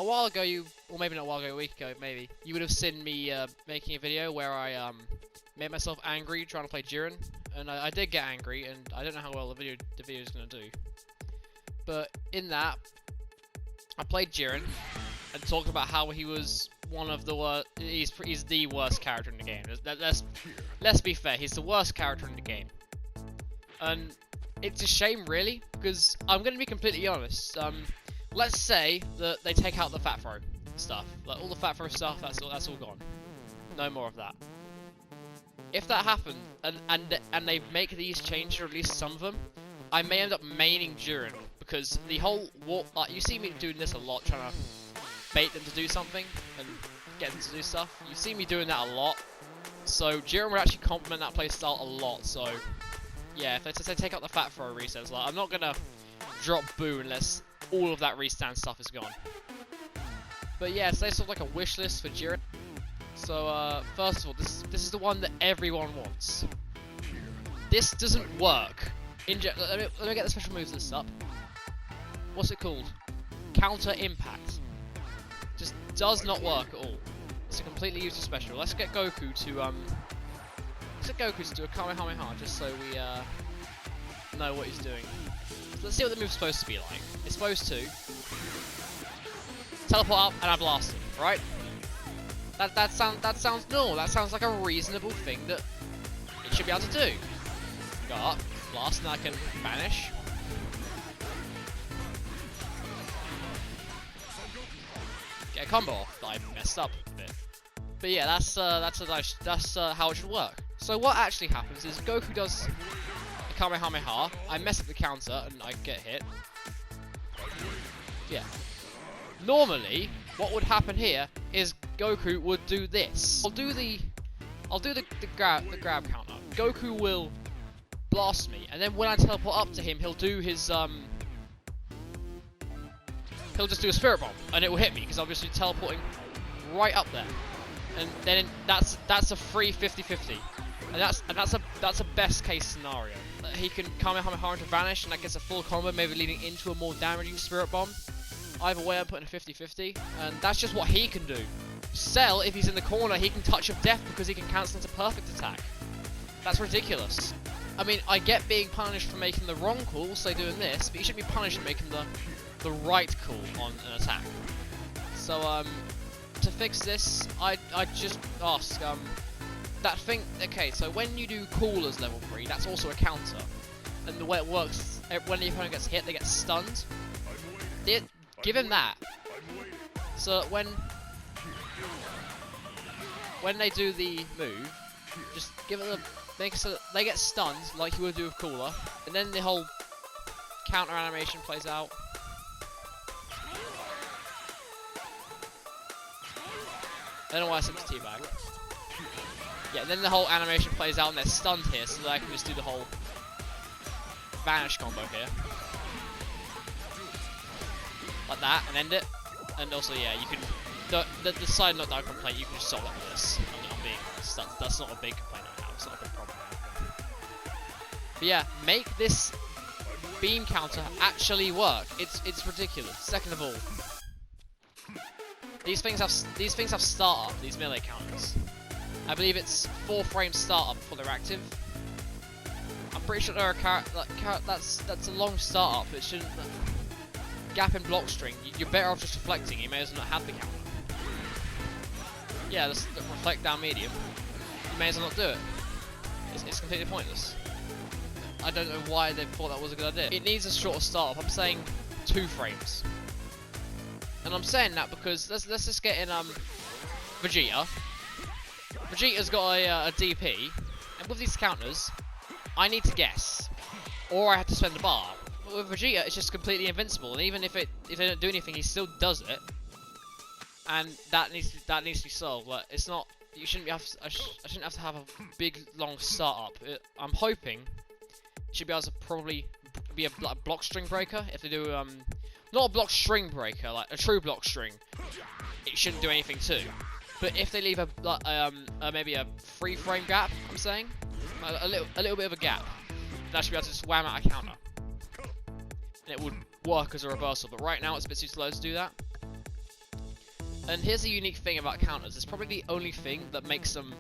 a while ago, or maybe not a while ago, a week ago, maybe, you would have seen me making a video where I made myself angry trying to play Jiren, and I did get angry, and I don't know how well the video is gonna do. But in that, I played Jiren and talked about how he was one of the worst. He's the worst character in the game. Let's be fair. He's the worst character in the game, and it's a shame, really, because I'm gonna be completely honest. Let's say that they take out the fat throw stuff, like all the fat throw stuff. That's all gone. No more of that. If that happened, and they make these changes, or at least some of them, I may end up maining Jiren, because the whole you see me doing this a lot, trying to bait them to do something and get them to do stuff. You see me doing that a lot, so Jiren would actually complement that playstyle a lot. So yeah, if they take out the fat throw resets, like, I'm not gonna drop Boo unless all of that restand stuff is gone. But yeah, so they sort of like a wish list for Jiren. So first of all, this is the one that everyone wants. This doesn't work. Let me get the special moves list up. What's it called? Counter Impact. Just does not work at all. It's a completely useless special. Let's get Goku to do a Kamehameha, just so we know what he's doing. So let's see what the move's supposed to be like. It's supposed to teleport up and I blast him, right? That sounds normal. That sounds like a reasonable thing that it should be able to do. Go up, blast, and I can vanish. Get a combo off that I messed up a bit. But yeah, that's how it should work. So what actually happens is Goku does a Kamehameha, I mess up the counter and I get hit. Yeah. Normally, what would happen here is Goku would do this. I'll do the grab counter. Goku will blast me, and then when I teleport up to him, he'll do his he'll just do a spirit bomb, and it will hit me because obviously teleporting right up there. And then that's a free 50-50, and that's a best case scenario. He can Kamehameha into vanish, and that gets a full combo, maybe leading into a more damaging spirit bomb. Either way, I'm putting a 50-50, and that's just what he can do. Cell, if he's in the corner, he can touch of death because he can cancel into perfect attack. That's ridiculous. I mean, I get being punished for making the wrong call, say doing this, but you shouldn't be punished for making the right call on an attack. So to fix this, I'd just ask that thing. Okay, so when you do coolers level 3, that's also a counter, and the way it works, when the opponent gets hit, they get stunned. Give him that. So when they do the move, just give it make it so that they get stunned like you would do with cooler, and then the whole counter animation plays out. I don't know why I said to teabag. Yeah, then the whole animation plays out and they're stunned here, so that I can just do the whole vanish combo here. Like that, and end it. And also, yeah, you can... The side note that I complain, you can just solve that with this. I'm being stuck. That's not a big complaint I have. It's not a big problem I have. But yeah, make this beam counter actually work. It's ridiculous. Second of all, these things have startup. These melee counters. I believe it's 4 frames startup before they're active. I'm pretty sure there are that's a long startup. It shouldn't. Gap in block string. You're better off just reflecting. You may as well not have the counter. Yeah, just reflect down medium. You may as well not do it. It's completely pointless. I don't know why they thought that was a good idea. It needs a shorter startup. I'm saying 2 frames. And I'm saying that because let's just get in Vegeta. Vegeta's got a DP, and with these counters, I need to guess, or I have to spend a bar. But with Vegeta, it's just completely invincible, and even if they don't do anything, he still does it. And that needs to be solved. Like, it's not. You shouldn't I shouldn't have to have a big long startup. I'm hoping it should be able to probably be a block string breaker if they do not a block string breaker, like a true block string. It shouldn't do anything too. But if they leave maybe a 3 frame gap, I'm saying a little bit of a gap, that should be able to just wham out a counter, and it would work as a reversal. But right now it's a bit too slow to do that. And here's the unique thing about counters. It's probably the only thing that makes them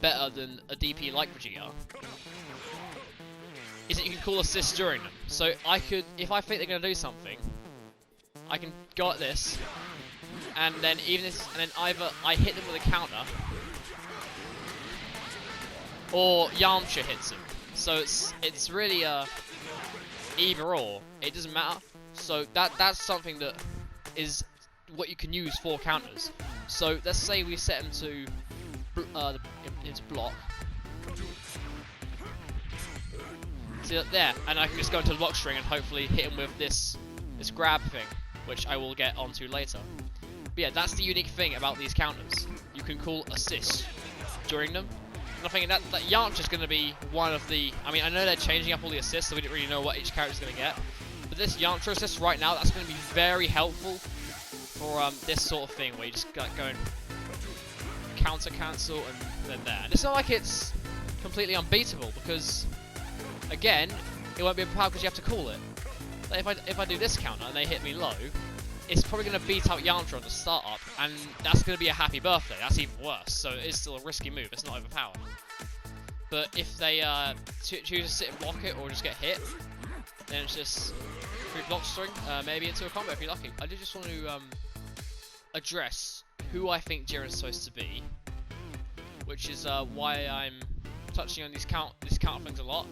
better than a DP like Vegeta. Is that you can call assists during them. So I could, if I think they're going to do something, I can go at this, and then either I hit them with a counter, or Yamcha hits him. So it's really either or. It doesn't matter. So that's something that is what you can use for counters. So let's say we set him to into block. See there, and I can just go into the block string and hopefully hit him with this grab thing, which I will get onto later. But yeah, that's the unique thing about these counters. You can call assists during them. And I'm thinking that Yamcha's going to be one of the... I mean, I know they're changing up all the assists, so we didn't really know what each character's going to get. But this Yamcha assist right now, that's going to be very helpful for this sort of thing, where you just go and counter cancel and then there. And it's not like it's completely unbeatable, because, again, it won't be a power because you have to call it. Like if I do this counter and they hit me low, it's probably going to beat out Yamcha on the startup, and that's going to be a happy birthday. That's even worse, so it is still a risky move. It's not overpowered. But if they choose to sit and block it or just get hit, then it's just through block string, maybe into a combo if you're lucky. I did just want to address who I think Jiren's supposed to be, which is why I'm touching on these counter things a lot.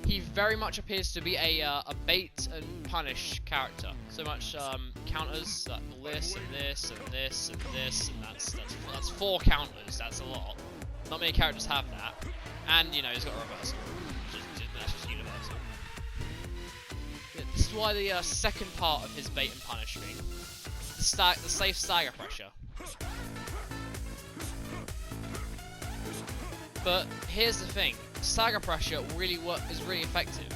He very much appears to be a bait and punish character. So much counters, like this and this and this and this, and that's 4 counters. That's a lot. Not many characters have that. And you know, he's got a reversal. That's just universal. Yeah, this is why the second part of his bait and punish thing, the safe stagger pressure. But here's the thing. Stagger pressure is really effective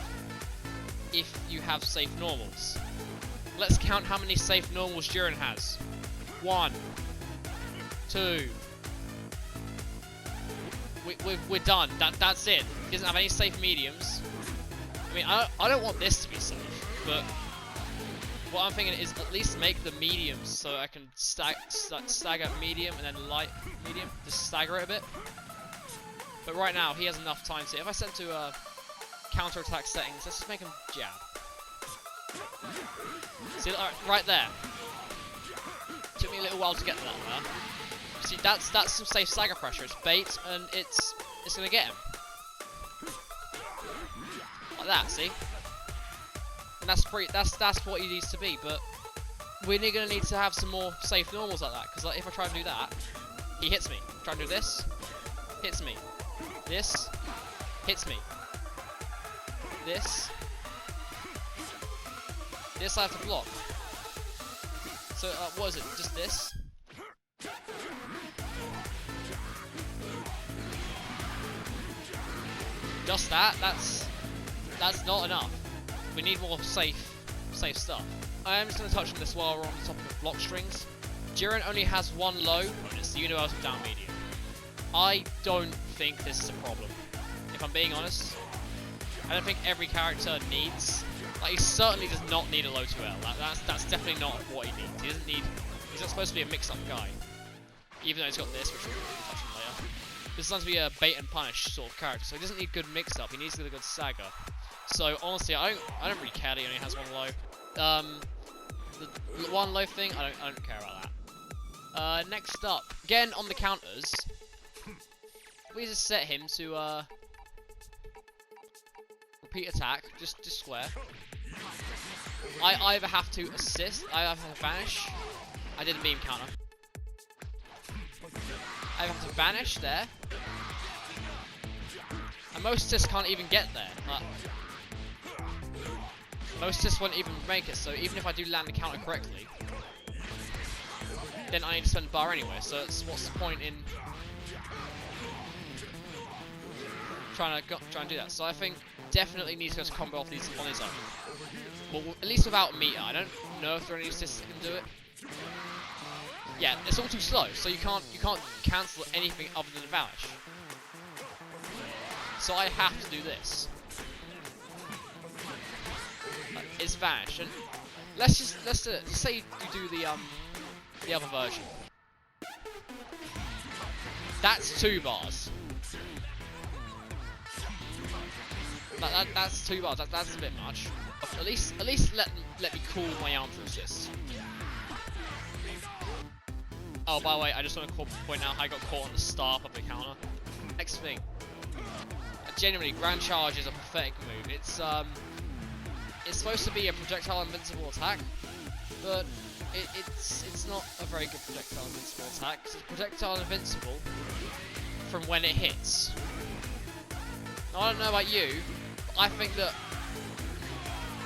if you have safe normals. Let's count how many safe normals Jiren has. 1, 2. We're done. That's it. He doesn't have any safe mediums. I mean, I don't want this to be safe, but what I'm thinking is at least make the mediums so I can stagger medium and then light medium. Just stagger it a bit. But right now, he has enough time to... If I set him to counter-attack settings, let's just make him jab. See, right there. Took me a little while to get that there. See, that's some safe stagger pressure. It's bait, and it's going to get him. Like that, see? And that's what he needs to be, but we're going to need to have some more safe normals like that, because like, if I try and do that, he hits me. Try and do this, hits me. This hits me. This I have to block. So what is it? Just this? Just that? That's not enough. We need more safe stuff. I am just going to touch on this while we're on the topic of block strings. Jiren only has 1 low, and it's the universal down medium. I don't think this is a problem. If I'm being honest, I don't think every character needs... Like, he certainly does not need a low 2L. That's definitely not what he needs. He doesn't need... He's not supposed to be a mix-up guy. Even though he's got this, which we'll touch on later. This is supposed to be a bait and punish sort of character, so he doesn't need good mix-up. He needs a good stagger. So, honestly, I don't really care that he only has 1 low. The 1 low thing, I don't care about that. Next up, again on the counters... We just set him to repeat attack, just square. I either have to assist, I either have to vanish. I did a beam counter. I have to vanish there. And most assists can't even get there. Most assists won't even make it, so even if I do land the counter correctly, then I need to spend a bar anyway, so what's the point in trying to do that? So I think definitely needs to go to combo off these on his own. Well, at least without meter. I don't know if there are any assists that can do it. Yeah, it's all too slow, so you can't cancel anything other than vanish. So I have to do this. It's vanish, and let's do it. Let's say you do the other version. That's 2 bars. That's 2 bars. That's a bit much. At least let me cool my arm through assist. Oh, by the way, I just want to point out I got caught on the start of the counter. Next thing. Genuinely, Grand Charge is a pathetic move. It's supposed to be a projectile invincible attack, but it's not a very good projectile invincible attack. It's projectile invincible from when it hits. Now, I don't know about you, but I think that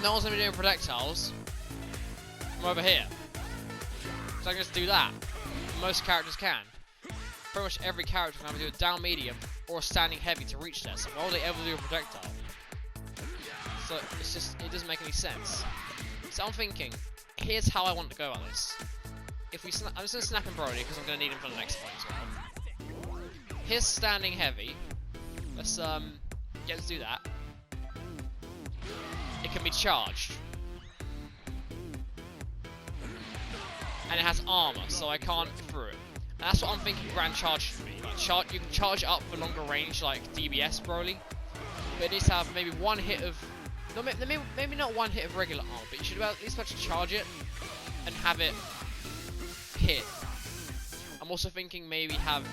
no one's gonna be doing projectiles from over here, so I can just do that. Most characters can. Pretty much every character can either do a down medium or a standing heavy to reach there. So why would they ever do a projectile? So it's just, it doesn't make any sense. So I'm thinking, here's how I want to go about this. If we, I'm just gonna snap and Brody because I'm gonna need him for the next fight as well. Here's standing heavy. Let's let's do that. It can be charged. And it has armor, so I can't get through it. And that's what I'm thinking Grand Charge should be. Like, you can charge it up for longer range like DBS Broly, but it needs to have maybe one hit of... No, maybe not one hit of regular armor, but you should at least be able to charge it and have it hit. I'm also thinking maybe have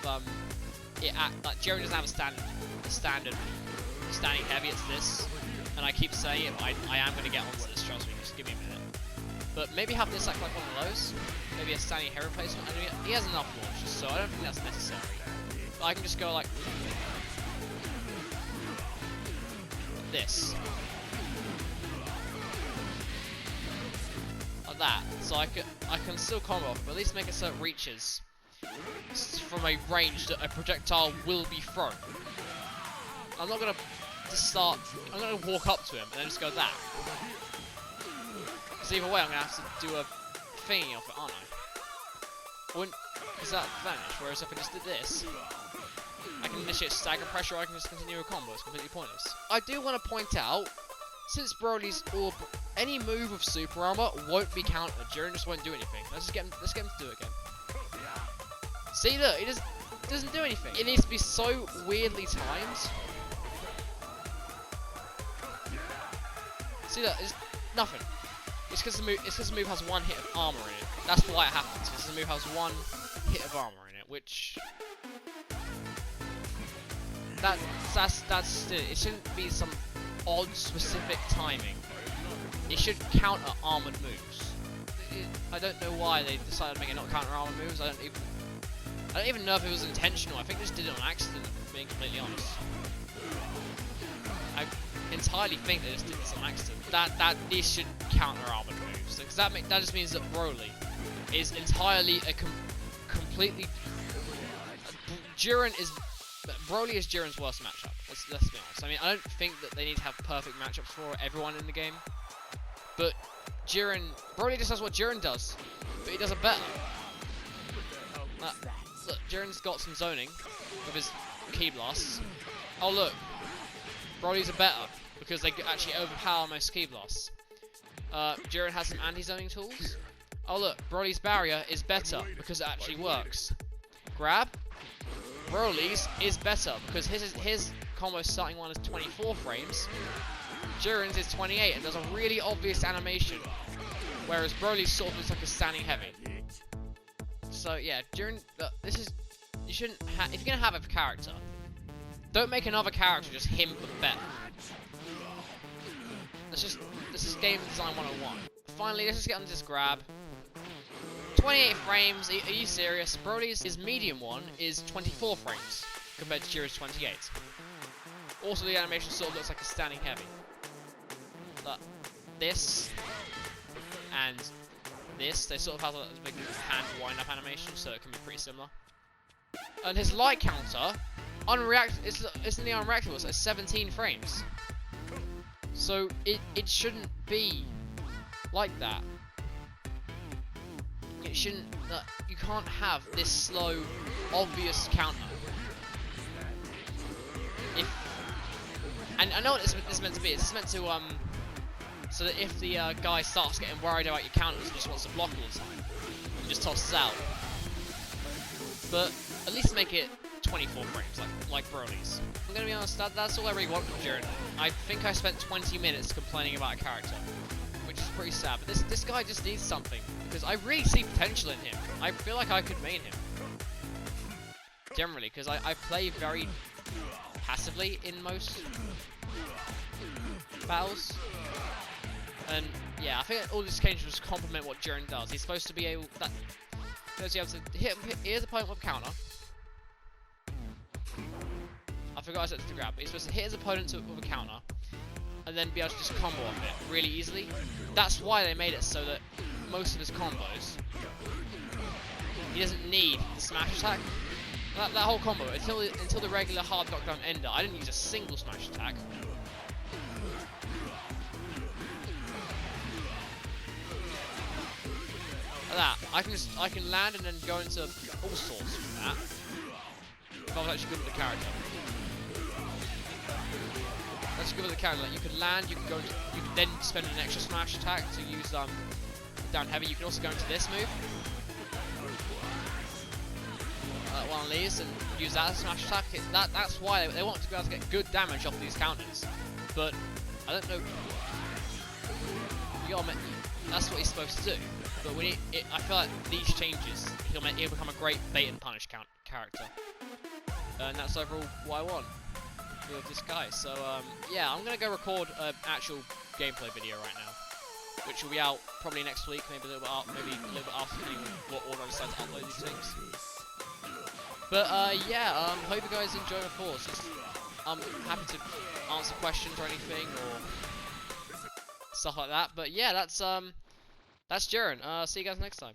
it at... Like, Jiren doesn't have a standard standing heavy, it's this. And I keep saying it, but I am going to get onto this, trust me, just give me a minute. But maybe have this act like one of those. Maybe a standing hair replacement. I mean, he has enough launches, so I don't think that's necessary. But I can just go like this. Like that. So I can still combo off, but at least make it so it reaches from a range that a projectile will be thrown. I'm not gonna just start, I'm gonna walk up to him and then just go that. Because either way, I'm going to have to do a thingy off it, aren't I? Wouldn't, is that vanish? Whereas if I just did this, I can initiate stagger pressure, or I can just continue a combo. It's completely pointless. I do want to point out, since Broly's any move of super armor won't be countered, Jiren just won't do anything. Let's get him to do it again. See, look, he just doesn't do anything. It needs to be so weirdly timed. See, look, it's nothing. It's because the move has one hit of armor in it. That's why it happens. Because the move has one hit of armor in it, which that's it shouldn't be some odd specific timing. It should counter armored moves. I don't know why they decided to make it not counter armored moves. I don't even know if it was intentional. I think they just did it on accident. Being completely honest. I entirely think they just did this on accident. That these should counter armored moves, because that just means that Broly is entirely a completely Broly is Jiren's worst matchup. Let's be honest. I mean, I don't think that they need to have perfect matchups for everyone in the game, but Broly just does what Jiren does, but he does it better. Look, Jiren's got some zoning with his key blasts. Oh look, Broly's are better because they actually overpower most key blasts. Jiren has some anti-zoning tools. Oh look, Broly's barrier is better because it actually works. Grab. Broly's is better because his combo starting one is 24 frames. Jiren's is 28 and does a really obvious animation, whereas Broly's sort of looks like a standing heavy. So yeah, Jiren, you shouldn't if you're gonna have a character, don't make another character just him but better. This is game design 101. Finally, let's just get on this grab. 28 frames, are you serious? Broly's medium one is 24 frames compared to Jiren's 28. Also, the animation sort of looks like a standing heavy. But this and this, they sort of have a big hand wind-up animation, so it can be pretty similar. And his light counter, it's in the unreactable, so it's 17 frames. So it shouldn't be like that. It shouldn't. You can't have this slow, obvious counter. And I know what this is meant to be. It's meant to so that if the guy starts getting worried about your counters and just wants to block all the time, he just tosses out. but at least make it 24 frames, like Broly's. I'm gonna be honest, that's all I really want from Jiren. I think I spent 20 minutes complaining about a character, which is pretty sad, but this guy just needs something, because I really see potential in him. I feel like I could main him. Generally, because I play very passively in most battles. And yeah, I think all these changes just complement what Jiren does. He's supposed to be able to hit his opponent with a counter. I forgot I said to grab, but he's supposed to hit his opponent with a counter, and then be able to just combo off it really easily. That's why they made it so that most of his combos, he doesn't need the smash attack. That whole combo, until the regular hard knockdown ender, I didn't use a single smash attack. Like that, I can land and then go into all sorts from that. If I was actually good with the character. That's good with the character. Like, you can land, you can then spend an extra smash attack to use down heavy. You can also go into this move. One of these and use that as a smash attack. That's why they want to be able to get good damage off these counters. But I don't know. That's what he's supposed to do. But I feel like these changes, he'll become a great bait and punish character. And that's overall what I want with this guy. So yeah, I'm gonna go record an actual gameplay video right now, which will be out probably next week, maybe a little bit after, depending on what order I decide to upload these things. But yeah, hope you guys enjoy my thoughts. I'm happy to answer questions or anything or stuff like that. But yeah, that's Jiren. See you guys next time.